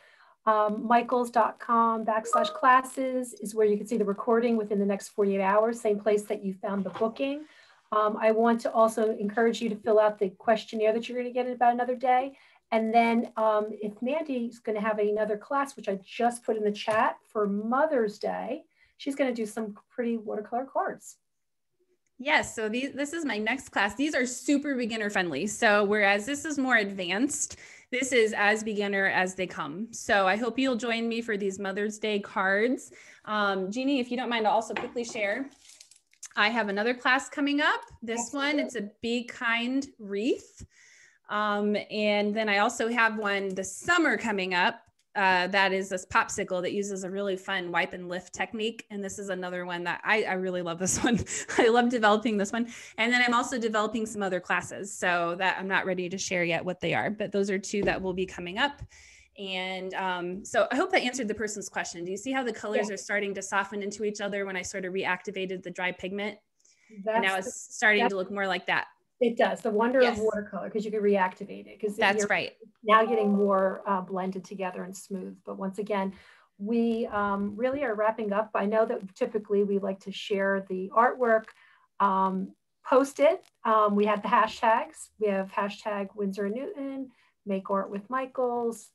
Michaels.com/classes is where you can see the recording within the next 48 hours, same place that you found the booking. I want to also encourage you to fill out the questionnaire that you're going to get in about another day. And then if Mandy's going to have another class, which I just put in the chat for Mother's Day, she's going to do some pretty watercolor cards. Yes, so this is my next class. These are super beginner friendly. So whereas this is more advanced, this is as beginner as they come. So I hope you'll join me for these Mother's Day cards. Jeannie, if you don't mind, I'll also quickly share. I have another class coming up. This one, it's a Be Kind wreath. And then I also have one this summer coming up. That is this popsicle that uses a really fun wipe and lift technique. And this is another one that I really love this one. I love developing this one. And then I'm also developing some other classes, so that I'm not ready to share yet what they are, but those are two that will be coming up. And so I hope that answered the person's question. Do you see how the colors are starting to soften into each other when I sort of reactivated the dry pigment? And now it's starting to look more like that. It does. The wonder of watercolor, because you can reactivate it. Because that's right. Now getting more blended together and smooth. But once again, we really are wrapping up. I know that typically we like to share the artwork, post it. We have the hashtags. We have hashtag Winsor and Newton, make art with Michael's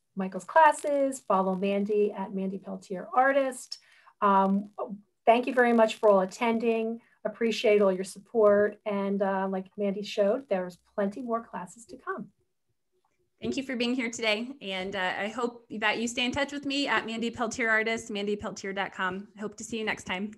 classes, follow Mandy at Mandy Peltier Artist. Thank you very much for all attending. Appreciate all your support. And like Mandy showed, there's plenty more classes to come. Thank you for being here today. And I hope that you stay in touch with me at Mandy Peltier Artist, mandypeltier.com. I hope to see you next time.